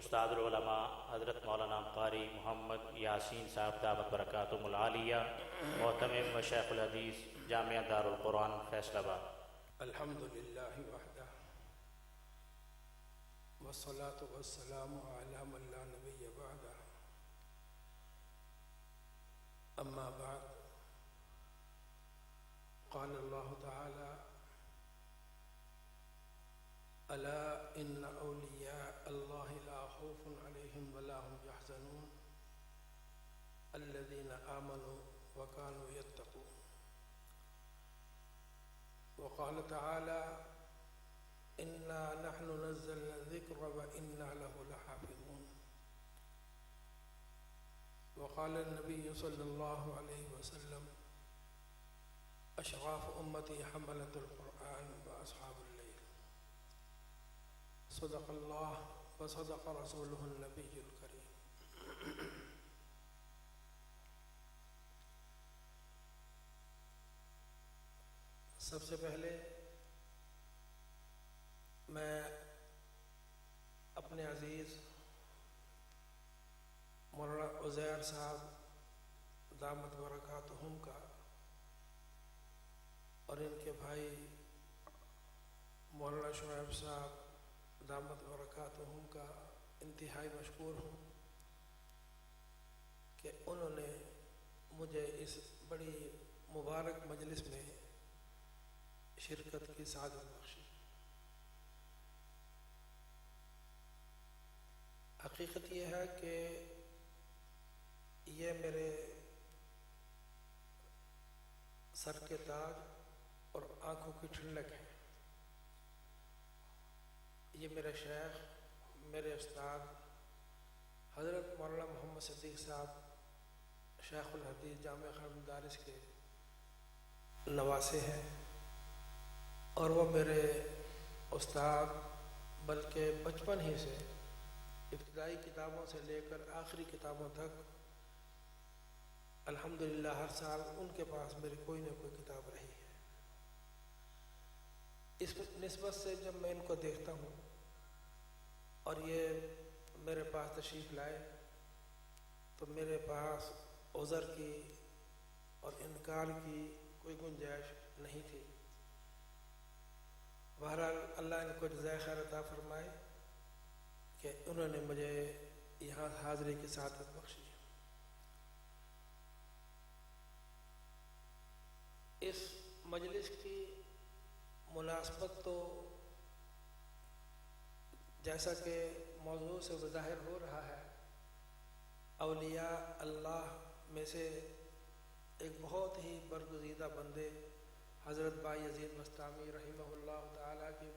استاد العلماء حضرت مولانا قاری محمد یاسین صاحب دعوت برکاتہم العالیہ، محتمم و شیخ الحدیث جامعہ دار القرآن فیصل آباد۔ الحمد للہ وحدہ والصلاة والسلام علی من لا نبی بعدہ، اما بعد، قال اللہ تعالی الا ان اولیاء اللہ لا خوف علیہم ولا هم يحزنون الذین آمنوا وكانوا يتقون۔ وقال تعالى انا نحن نزلنا الذکر وانا له لحافظون۔ وقال النبی صلی اللہ علیہ وسلم اشراف امتی حملۃ القرآن واصحاب اللیل۔ صدق اللہ وصدق رسولہ النبی الکریم۔ سب سے پہلے میں اپنے عزیز مولانا عزیر صاحب دامت برکاتہم کا اور ان کے بھائی مولانا شعیب صاحب دامت برکاتہم کا انتہائی مشکور ہوں کہ انہوں نے مجھے اس بڑی مبارک مجلس میں شرکت کی سعادت بخشی۔ حقیقت یہ ہے کہ یہ میرے سر کے تاج اور آنکھوں کی ٹھنڈک ہے۔ یہ میرے شیخ، میرے استاد حضرت مولانا محمد صدیق صاحب شیخ الحدیث جامعہ خادم مدارس کے نواسے ہیں، اور وہ میرے استاد بلکہ بچپن ہی سے ابتدائی کتابوں سے لے کر آخری کتابوں تک الحمدللہ ہر سال ان کے پاس میری کوئی نہ کوئی کتاب رہی ہے۔ اس نسبت سے جب میں ان کو دیکھتا ہوں اور یہ میرے پاس تشریف لائے تو میرے پاس عذر کی اور انکار کی کوئی گنجائش نہیں تھی۔ بہرحال اللہ ان کو جزائے خیر عطا فرمائے کہ انہوں نے مجھے یہاں حاضری کی سعادت بخشی۔ اس مجلس کی مناسبت تو جیسا کہ موضوع سے ظاہر ہو رہا ہے، اولیاء اللہ میں سے ایک بہت ہی برگزیدہ بندے حضرت بایزید بسطامی رحمہ اللہ تعالیٰ کی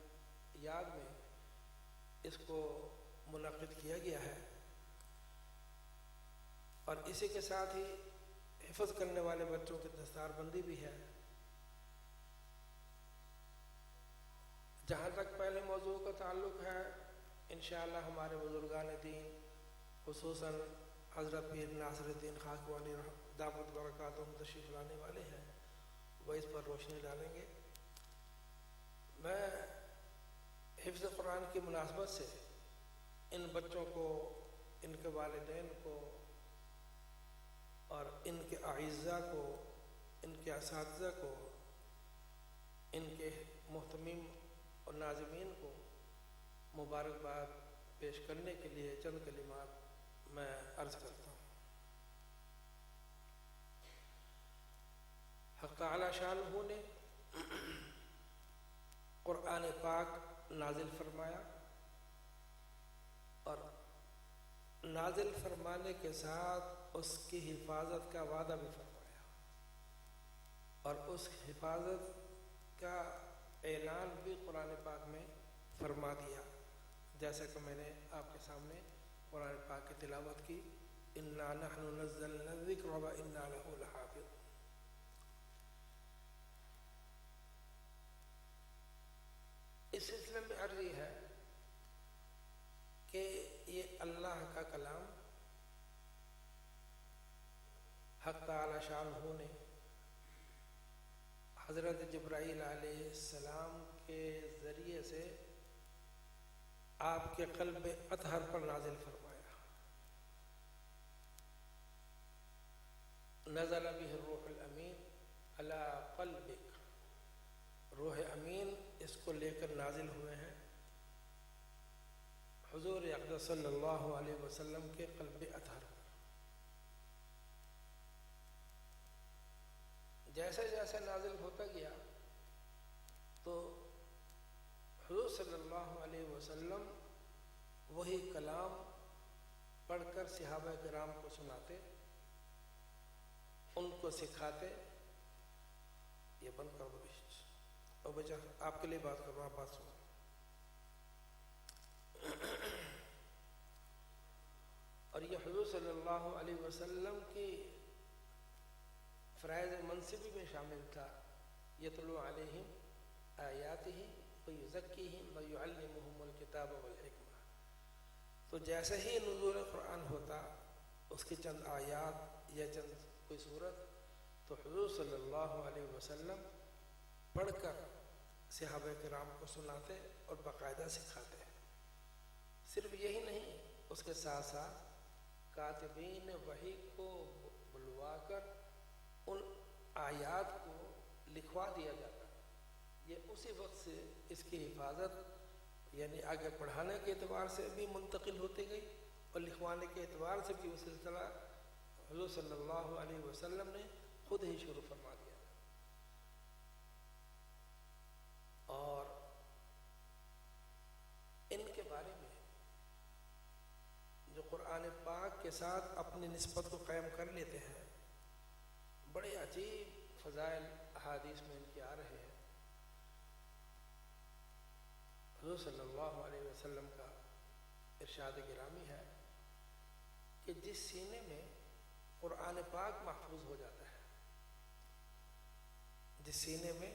یاد میں اس کو منعقد کیا گیا ہے، اور اسی کے ساتھ ہی حفظ کرنے والے بچوں کی دستار بندی بھی ہے۔ جہاں تک پہلے موضوع کا تعلق ہے، انشاءاللہ ہمارے بزرگان دین خصوصاً حضرت پیر ناصر الدین خاکوانی دامت برکاتہم تشریف لانے والے ہیں، وہ اس پر روشنی ڈالیں گے۔ میں حفظ قرآن کی مناسبت سے ان بچوں کو، ان کے والدین کو اور ان کے اعزاء کو، ان کے اساتذہ کو، ان کے محتمین اور ناظمین کو مبارکباد پیش کرنے کے لیے چند کلمات میں عرض کرتا ہوں۔ حق تعالی شانہ نے قرآن پاک نازل فرمایا، اور نازل فرمانے کے ساتھ اس کی حفاظت کا وعدہ بھی فرمایا، اور اس حفاظت کا اعلان بھی قرآن پاک میں فرما دیا، جیسا کہ میں نے آپ کے سامنے قرآن پاک کی تلاوت کی، انا نحن نزلنا الذکر وانا لہ لحافظون۔ اس سلسلے میں عرض یہ ہے کہ یہ اللہ کا کلام حق تعالی شانہ نے حضرت جبرائیل علیہ السلام کے ذریعے سے آپ کے قلب اطہر پر نازل نزل به الروح الامین علی قلبک، روح امین اس کو لے کر نازل ہوئے ہیں حضور اقدس صلی اللہ علیہ وسلم کے قلب اطہر پر۔ جیسے جیسے نازل ہوتا گیا تو حضور صلی اللہ علیہ وسلم وہی کلام پڑھ کر صحابہ کرام کو سناتے، ان کو سکھاتے۔ یہ بند کر دو اور بچہ آپ کے لیے بات کر رہا ہوں، آپ بات سنو۔ اور یہ حضور صلی اللہ علیہ وسلم کی فرائض منصبی میں شامل تھا، یتلو علیہم آیاتہ ویزکیہم ویعلمہم الکتاب والحکمہ۔ تو جیسے ہی نزول قرآن ہوتا، اس کی چند آیات یا چند کوئی صورت، تو حضور صلی اللہ علیہ وسلم پڑھ کر صحابہ کرام کو سناتے اور باقاعدہ سکھاتے ہیں۔ صرف یہی نہیں، اس کے ساتھ ساتھ کاتبین وحی کو بلوا کر ان آیات کو لکھوا دیا جاتا۔ یہ اسی وقت سے اس کی حفاظت یعنی آگے پڑھانے کے اعتبار سے بھی منتقل ہوتی گئی اور لکھوانے کے اعتبار سے بھی وہ سلسلہ حضور صلی اللہ علیہ وسلم نے خود ہی شروع فرما دیا۔ اور ان کے بارے میں جو قرآن پاک کے ساتھ اپنی نسبت کو قائم کر لیتے ہیں، بڑے عجیب فضائل احادیث میں ان کے آ رہے ہیں۔ حضور صلی اللہ علیہ وسلم کا ارشاد گرامی ہے کہ جس سینے میں قرآن پاک محفوظ ہو جاتا ہے، جس سینے میں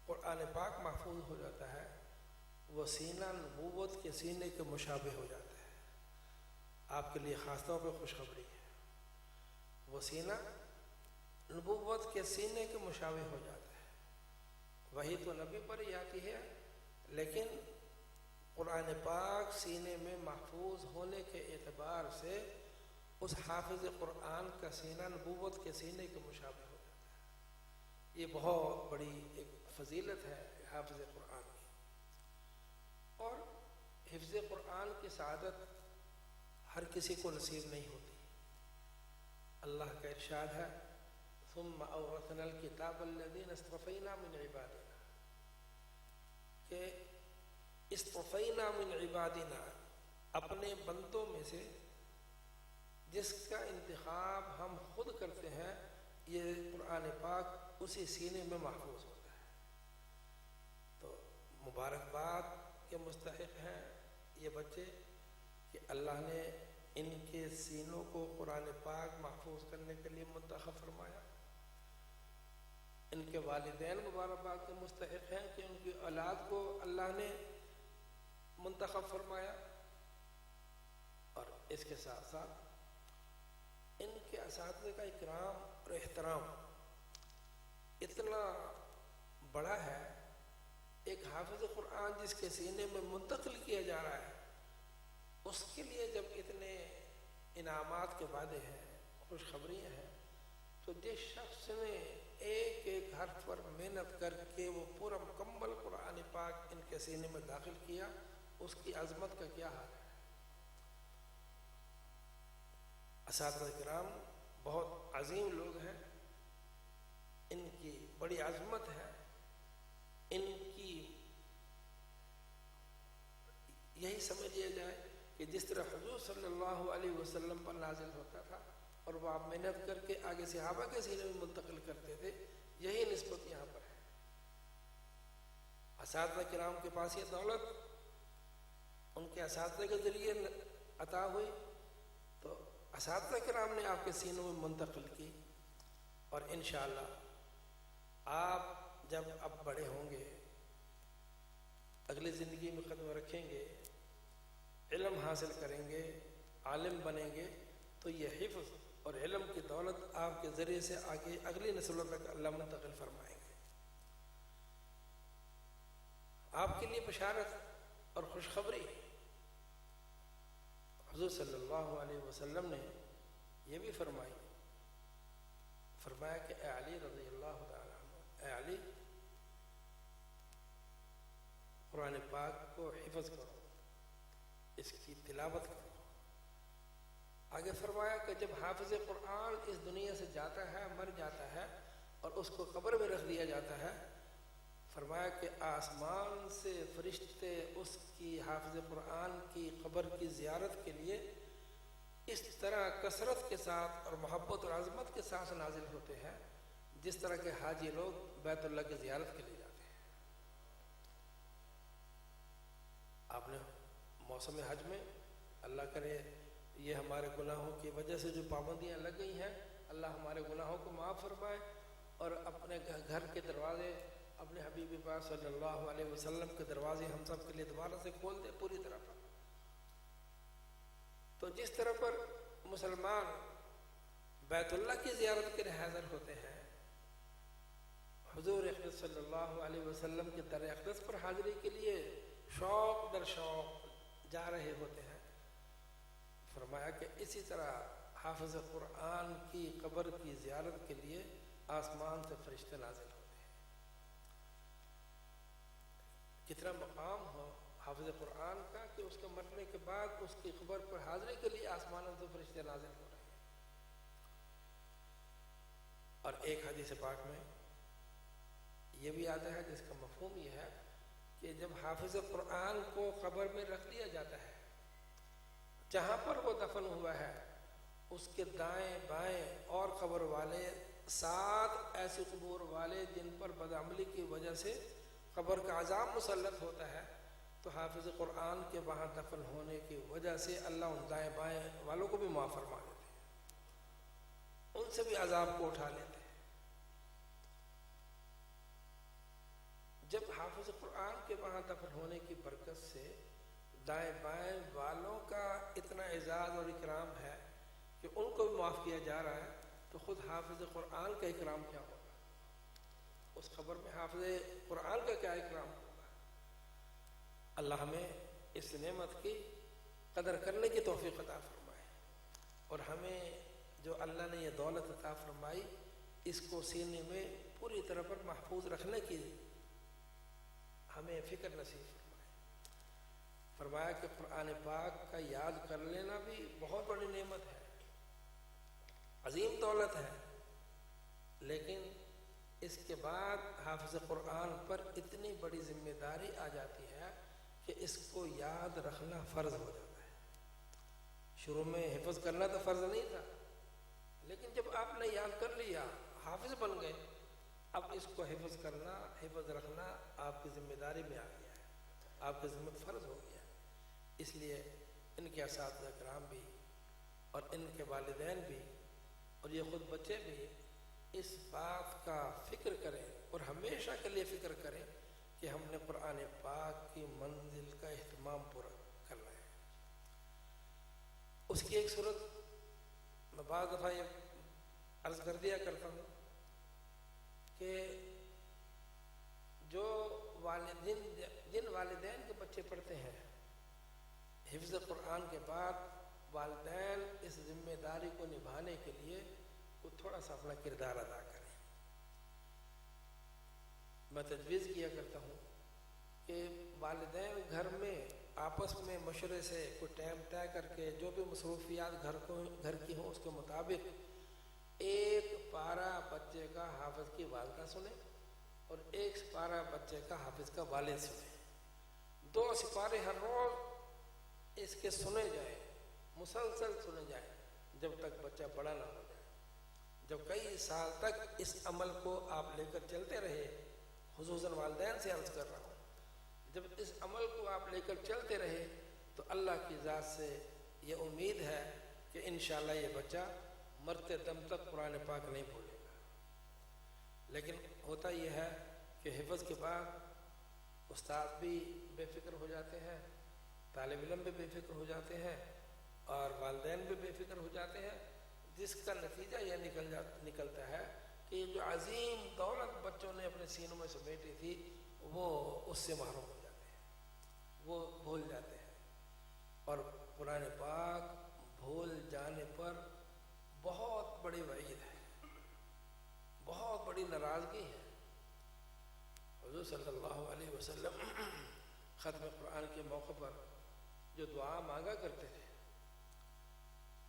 قرآن پاک محفوظ ہو جاتا ہے، وہ سینہ نبوت کے سینے کے مشابہ ہو جاتا ہے۔ آپ کے لیے خاص طور پہ خوشخبری ہے، وہ سینہ نبوت کے سینے کے مشابہ ہو جاتا ہے۔ وہی تو نبی پر ہی آتی ہے، لیکن قرآن پاک سینے میں محفوظ ہونے کے اعتبار سے اس حافظ قرآن کا سینہ نبوت کے سینے کے مشابہ ہو جاتا ہے۔ یہ بہت بڑی ایک فضیلت ہے حافظ قرآن کی۔ اور حفظ قرآن کی سعادت ہر کسی کو نصیب نہیں ہوتی۔ اللہ کا ارشاد ہے ثم اورثنا الکتاب الذین اصطفینا من عبادنا، کہ اصطفینا من عبادنا، اپنے بندوں میں سے جس کا انتخاب ہم خود کرتے ہیں، یہ قرآن پاک اسی سینے میں محفوظ ہوتا ہے۔ تو مبارکباد کے مستحق ہیں یہ بچے کہ اللہ نے ان کے سینوں کو قرآن پاک محفوظ کرنے کے لیے منتخب فرمایا۔ ان کے والدین مبارکباد کے مستحق ہیں کہ ان کی اولاد کو اللہ نے منتخب فرمایا۔ اور اس کے ساتھ ساتھ ان کے اساتذہ کا اکرام اور احترام اتنا بڑا ہے۔ ایک حافظ قرآن جس کے سینے میں منتقل کیا جا رہا ہے، اس کے لیے جب اتنے انعامات کے وعدے ہیں، خوشخبریاں ہیں، تو جس شخص نے ایک ایک حرف پر محنت کر کے وہ پورا مکمل قرآن پاک ان کے سینے میں داخل کیا، اس کی عظمت کا کیا حال ہے۔ اساتذہ کرام بہت عظیم لوگ ہیں، ان کی بڑی عظمت ہے، ان کی یہی سمجھ لیا جائے کہ جس طرح حضور صلی اللہ علیہ وسلم پر نازل ہوتا تھا اور وہ آپ محنت کر کے آگے صحابہ کے سینے میں منتقل کرتے تھے، یہی نسبت یہاں پر ہے۔ اساتذہ کرام کے پاس یہ دولت ان کے اساتذہ کے ذریعے عطا ہوئی، تو اساتذہ کرام نے آپ کے سینوں میں منتقل کی۔ اور انشاءاللہ آپ جب اب بڑے ہوں گے، اگلی زندگی میں قدم رکھیں گے، علم حاصل کریں گے، عالم بنیں گے، تو یہ حفظ اور علم کی دولت آپ کے ذریعے سے آگے اگلی نسلوں تک اللہ منتقل فرمائیں گے۔ آپ کے لیے بشارت اور خوشخبری، حضور صلی اللہ علیہ وسلم نے یہ بھی فرمائی فرمایا کہ اے علی رضی اللہ تعالیٰ عنہ، اے علی قرآن پاک کو حفظ کرو، اس کی تلاوت کرو۔ آگے فرمایا کہ جب حافظ قرآن اس دنیا سے جاتا ہے، مر جاتا ہے اور اس کو قبر میں رکھ دیا جاتا ہے، فرمایا کہ آسمان سے فرشتے اس کی حافظ قرآن کی قبر کی زیارت کے لیے اس طرح کثرت کے ساتھ اور محبت اور عظمت کے ساتھ نازل ہوتے ہیں جس طرح کے حاجی لوگ بیت اللہ کی زیارت کے لیے جاتے ہیں۔ آپ نے موسم حج میں، اللہ کرے یہ ہمارے گناہوں کی وجہ سے جو پابندیاں لگ گئی ہیں، اللہ ہمارے گناہوں کو معاف فرمائے اور اپنے گھر کے دروازے، اپنے حبیب پاک صلی اللہ علیہ وسلم کے دروازے ہم سب کے لیے دوبارہ سے کھول دے پوری طرح پر۔ تو جس طرح پر مسلمان بیت اللہ کی زیارت کے لیے حاضر ہوتے ہیں، حضور اقدس صلی اللہ علیہ وسلم کے در اقدس پر حاضری کے لیے شوق در شوق جا رہے ہوتے ہیں، فرمایا کہ اسی طرح حافظ قرآن کی قبر کی زیارت کے لیے آسمان سے فرشتے نازل ہوتے ہیں۔ کتنا مقام ہو حافظ قرآن کا کہ اس کے مرنے کے بعد اس کی قبر پر حاضری کے لیے آسمانوں سے فرشتے نازل ہو رہے ہیں۔ اور ایک حدیث پاک میں یہ بھی آتا ہے جس کا مفہوم یہ ہے کہ جب حافظ قرآن کو قبر میں رکھ دیا جاتا ہے، جہاں پر وہ دفن ہوا ہے اس کے دائیں بائیں اور قبر والے 7 ایسے قبور والے جن پر بدعملی کی وجہ سے قبر کا عذاب مسلط ہوتا ہے، تو حافظ قرآن کے وہاں دفن ہونے کی وجہ سے اللہ ان دائیں بائیں والوں کو بھی معاف فرما دیتے ہیں، ان سے بھی عذاب کو اٹھا لیتے ہیں۔ جب حافظ قرآن کے وہاں دفن ہونے کی برکت سے دائیں بائیں والوں کا اتنا اعزاز اور اکرام ہے کہ ان کو بھی معاف کیا جا رہا ہے، تو خود حافظ قرآن کا اکرام کیا ہوگا؟ اس خبر میں حافظ قرآن کا کیا اکرام ہوگا؟ اللہ ہمیں اس نعمت کی قدر کرنے کی توفیق عطا فرمائے، اور ہمیں جو اللہ نے یہ دولت عطا فرمائی اس کو سینے میں پوری طرح پر محفوظ رکھنے کی ہمیں فکر نصیب فرمائے۔ فرمایا کہ قرآن پاک کا یاد کر لینا بھی بہت بڑی نعمت ہے، عظیم دولت ہے، لیکن اس کے بعد حافظ قرآن پر اتنی بڑی ذمہ داری آ جاتی ہے کہ اس کو یاد رکھنا فرض ہو جاتا ہے۔ شروع میں حفظ کرنا تو فرض نہیں تھا، لیکن جب آپ نے یاد کر لیا، حافظ بن گئے، اب اس کو حفظ کرنا، حفظ رکھنا آپ کی ذمہ داری میں آ گیا ہے، آپ کی ذمہ فرض ہو گیا ہے۔ اس لیے ان کے اساتذہ کرام بھی اور ان کے والدین بھی اور یہ خود بچے بھی اس بات کا فکر کریں اور ہمیشہ کے لیے فکر کریں کہ ہم نے قرآن پاک کی منزل کا اہتمام پورا کرنا ہے۔ اس کی ایک صورت میں بعض دفعہ یہ عرض کر دیا کرتا ہوں کہ جو جن والدین کے بچے پڑھتے ہیں، حفظ قرآن کے بعد والدین اس ذمہ داری کو نبھانے کے لیے وہ تھوڑا سا اپنا کردار ادا کریں۔ میں تجویز کیا کرتا ہوں کہ والدین گھر میں آپس میں مشورے سے کوئی ٹائم طے کر کے جو بھی مصروفیات گھر کی ہوں اس کے مطابق ایک پارہ بچے کا حافظ کی والدہ سنیں اور ایک سپارہ بچے کا حافظ کا والد سنیں۔ 2 سپارے ہر روز اس کے سنے جائیں، مسلسل سنے جائیں جب تک بچہ بڑا نہ ہو جائے۔ جب کئی سال تک اس عمل کو آپ لے کر چلتے رہے، خصوصاً والدین سے عرض کر رہا ہوں، جب اس عمل کو آپ لے کر چلتے رہے تو اللہ کی ذات سے یہ امید ہے کہ انشاءاللہ یہ بچہ مرتے دم تک قرآن پاک نہیں بھولے گا۔ لیکن ہوتا یہ ہے کہ حفظ کے بعد استاد بھی بے فکر ہو جاتے ہیں، طالب علم بھی بے فکر ہو جاتے ہیں اور والدین بھی بے فکر ہو جاتے ہیں، جس کا نتیجہ یہ نکلتا ہے کہ یہ جو عظیم دولت بچوں نے اپنے سینوں میں سمیٹی تھی وہ اس سے محروم ہو جاتے ہیں، وہ بھول جاتے ہیں۔ اور قرآن پاک بھول جانے پر بہت بڑی وعید ہے، بہت بڑی ناراضگی ہے۔ حضور صلی اللہ علیہ وسلم ختم قرآن کے موقع پر جو دعا مانگا کرتے تھے،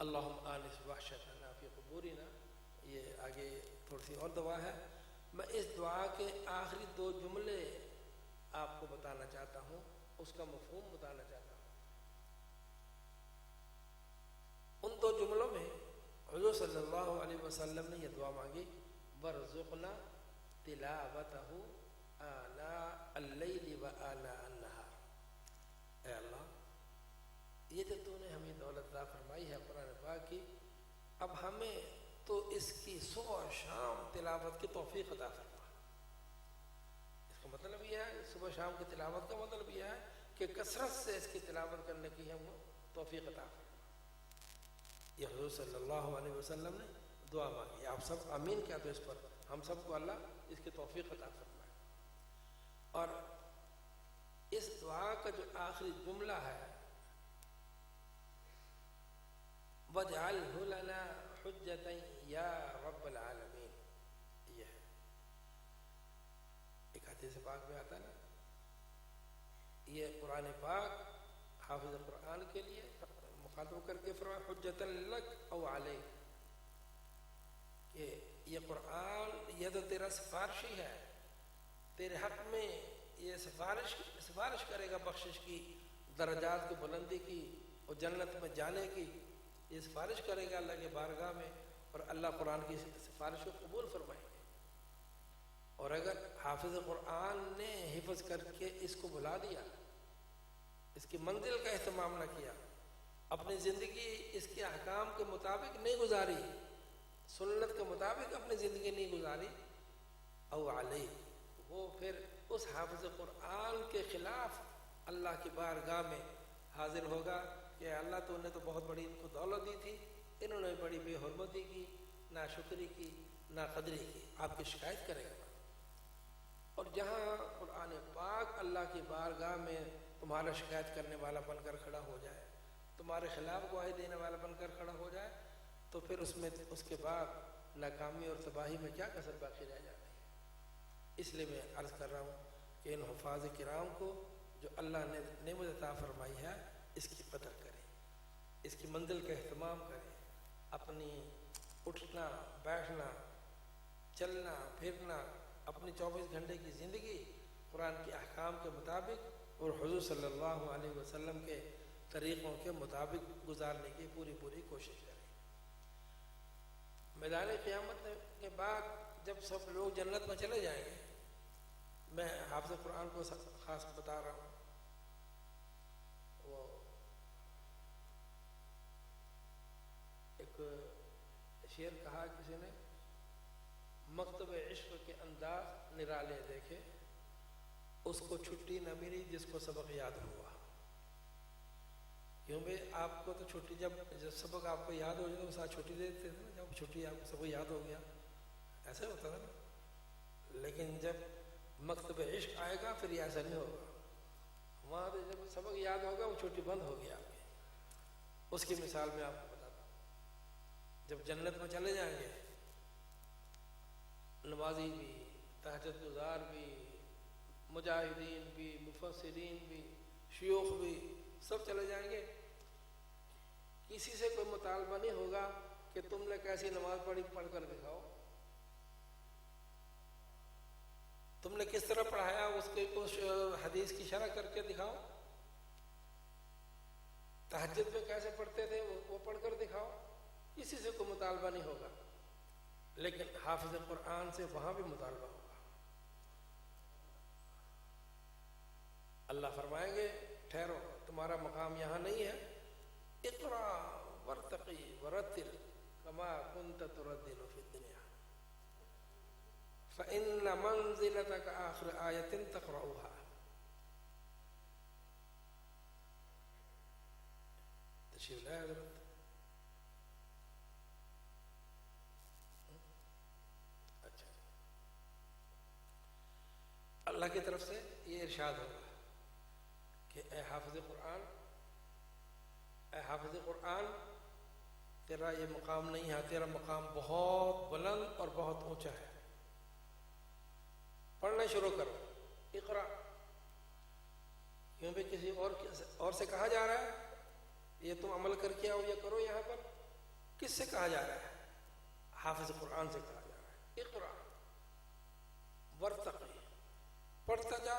اللہم آنس وحشتنا فی قبورنا، یہ آگے تھوڑی سی اور دعا ہے، میں اس دعا کے آخری 2 جملے آپ کو بتانا چاہتا ہوں، اس کا مفہوم بتانا چاہتا ہوں۔ ان 2 جملوں میں حضور صلی اللہ علیہ وسلم نے یہ دعا مانگی، وارزقنا تلاوتہ آناء اللیل و آناء النہار، اے اللہ یہ جو تو نے ہمیں دولت عطا فرمائی ہے قرآن پاک کی، اب ہمیں تو اس کی صبح و شام تلاوت کی توفیق عطا فرما۔ اس کا مطلب یہ ہے، صبح شام کی تلاوت کا مطلب یہ ہے کہ کثرت سے اس کی تلاوت کرنے کی ہم توفیق عطا فرما۔ یہ حضور صلی اللہ علیہ وسلم نے دعا مانگی، آپ سب آمین کیا تو اس پر ہم سب کو اللہ اس کی توفیق عطا فرمائے۔ اور اس دعا کا جو آخری جملہ ہے، وَاجْعَلْهُ لَنَا حُجَّةً یا رب العالمین، یہ ہے ایک حدیث پاک میں آتا ہے نا، یہ قرآن پاک حافظ قرآن کے لیے مخاطب کر کے فرمایا حجۃ لک او علیک، کہ یہ قرآن یہ تو تیرا سفارشی ہے، تیرے حق میں یہ سفارش کرے گا بخشش کی، درجات کی بلندی کی اور جنت میں جانے کی، یہ سفارش کرے گا اللہ کے بارگاہ میں، اور اللہ قرآن کی سفارش کو قبول فرمائے گا۔ اور اگر حافظ قرآن نے حفظ کر کے اس کو بھلا دیا، اس کی منزل کا اہتمام نہ کیا، اپنی زندگی اس کے احکام کے مطابق نہیں گزاری، سنت کے مطابق اپنی زندگی نہیں گزاری، او علیہ، وہ پھر اس حافظ قرآن کے خلاف اللہ کی بارگاہ میں حاضر ہوگا کہ اللہ تو نے تو بہت بڑی ان کو دولت دی تھی، انہوں نے بڑی بے حرمتی کی، نہ شکری کی، نہ قدری کی، آپ کی شکایت کرے گا۔ اور جہاں قرآن پاک اللہ کی بارگاہ میں تمہارا شکایت کرنے والا بن کر کھڑا ہو جائے، تمہارے خلاف گواہی دینے والا بن کر کھڑا ہو جائے، تو پھر اس کے بعد ناکامی اور تباہی میں کیا کسر باقی رہ جاتی ہے۔ اس لیے میں عرض کر رہا ہوں کہ ان حفاظ کرام کو جو اللہ نے نعمت عطا فرمائی ہے، اس کی قدر کریں، اس کی منزل کا اہتمام کریں، اپنی اٹھنا بیٹھنا چلنا پھرنا، اپنی 24 گھنٹے کی زندگی قرآن کے احکام کے مطابق اور حضور صلی اللہ علیہ وسلم کے طریقوں کے مطابق گزارنے کی پوری کوشش کریں۔ میدان قیامت کے بعد جب سب لوگ جنت میں چلے جائیں گے، میں حافظ قرآن کو خاص بتا رہا ہوں، وہ ایک شعر کہا کسی نے، مکتب عشق کے انداز نرالے دیکھے، اس کو چھٹی نہ ملی جس کو سبق یاد ہوا۔ کیوں بھائی آپ کو تو چھٹی جب سبق آپ کو یاد ہو جائے تو ساتھ چھٹی دے دیتے تھے نا، جب چھٹی آپ کو سبق یاد ہو گیا ایسے ہوتا تھا نا۔ لیکن جب مکتب عشق آئے گا پھر ایسا نہیں ہوگا، وہاں پہ جب سبق یاد ہوگا وہ چھٹی بند ہوگی آپ کی۔ اس کی مثال میں آپ کو بتاتا ہوں، جب جنت میں چلے جائیں گے، نمازی بھی، تہجد گزار بھی، مجاہدین بھی، مفسرین بھی، شیوخ بھی، سب چلے جائیں گے، کسی سے کوئی مطالبہ نہیں ہوگا کہ تم نے کیسی نماز پڑھ کر دکھاؤ، تم نے کس طرح پڑھایا اس حدیث کی شرح کر کے دکھاؤ، تہجد میں کیسے پڑھتے تھے وہ پڑھ کر دکھاؤ، کسی سے کوئی مطالبہ نہیں ہوگا۔ لیکن حافظ قرآن سے وہاں بھی مطالبہ ہوگا۔ اللہ فرمائیں گے ٹھہرو، تمہارا مقام یہاں نہیں ہے، اقرا ورتقی ورتل کما کنت ترتل فی الدنیا فإن منزلتك آخر آیۃ تقرأها۔ تشریف لائے حضرت؟ اچھا، اللہ کی طرف سے یہ ارشاد ہوگا کہ اے حافظ قرآن تیرا یہ مقام نہیں ہے، تیرا مقام بہت بلند اور بہت اونچا ہے، پڑھنا شروع کرو، اقرا، کیوں بھی کسی اور سے کہا جا رہا ہے یہ تم عمل کر کے آؤ، یہ کرو، یہاں پر کس سے کہا جا رہا ہے؟ حافظ قرآن سے کہا جا رہا ہے، اقرا ورتقی، پڑھتا جا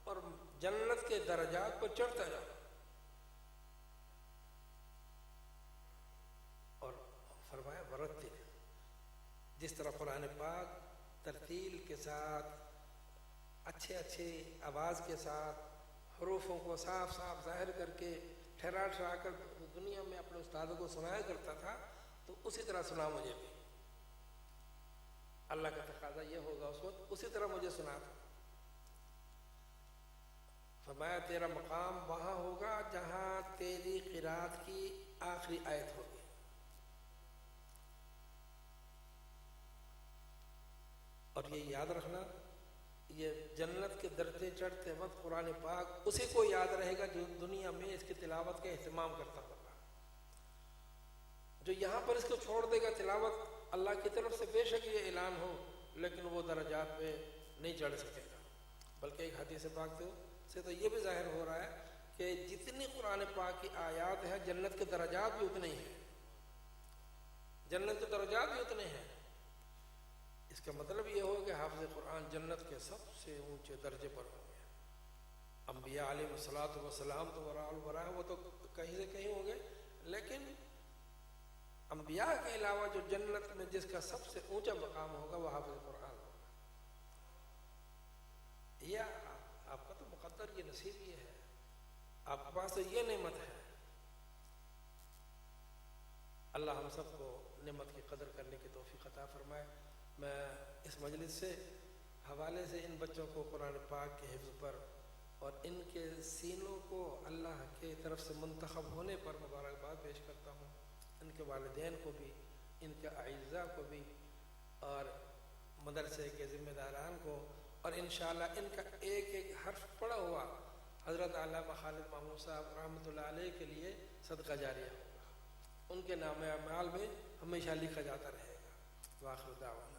اور جنت کے درجات پر چڑھتا جا. اور فرمایا ورتل، جس طرح قرآن پاک ترتیل کے ساتھ اچھے اچھے آواز کے ساتھ حروفوں کو صاف صاف ظاہر کر کے ٹھہرا ٹھہرا کر دنیا میں اپنے استادوں کو سنایا کرتا تھا، تو اسی طرح سنا مجھے بھی. اللہ کا تقاضا یہ ہوگا اس وقت اسی طرح مجھے سنا تھا. فرمایا تیرا مقام وہاں ہوگا جہاں تیری قرات کی آخری آیت ہوگی. اور یہ یاد رکھنا، یہ جنت کے درجے چڑھتے وقت قرآن پاک اسی کو یاد رہے گا جو دنیا میں اس کی تلاوت کا اہتمام کرتا ہوگا. جو یہاں پر اس کو چھوڑ دے گا تلاوت، اللہ کی طرف سے بے شک یہ اعلان ہو، لیکن وہ درجات پہ نہیں چڑھ سکے گا. بلکہ ایک حدیث پاک سے تو یہ بھی ظاہر ہو رہا ہے کہ جتنی قرآن پاک کی آیات ہیں جنت کے درجات بھی اتنے ہی ہیں، جنت کے درجات بھی اتنے ہیں. اس کا مطلب یہ ہو کہ حافظ قرآن جنت کے سب سے اونچے درجے پر ہوں گے. انبیاء علیہ الصلوۃ والسلام تو وراء الورا، وہ تو کہیں سے کہیں ہوں گے، لیکن انبیاء کے علاوہ جو جنت میں جس کا سب سے اونچا مقام ہوگا وہ حافظ قرآن ہوگا. یہ آپ کا تو مقدر، یہ نصیب یہ ہے، آپ کے پاس تو یہ نعمت ہے. اللہ ہم سب کو نعمت کی قدر کرنے کی توفیق عطا فرمائے. میں اس مجلس سے حوالے سے ان بچوں کو قرآن پاک کے حفظ پر اور ان کے سینوں کو اللہ کے طرف سے منتخب ہونے پر مبارکباد پیش کرتا ہوں. ان کے والدین کو بھی، ان کے اعزاء کو بھی، اور مدرسے کے ذمہ داران کو، اور انشاءاللہ ان کا ایک ایک حرف پڑھا ہوا حضرت علامہ خالد محمود صاحب رحمۃ اللہ علیہ کے لیے صدقہ جاریہ ہوگا. ان کے نام اعمال میں ہمیشہ لکھا جاتا رہے گا. وآخر دعوانا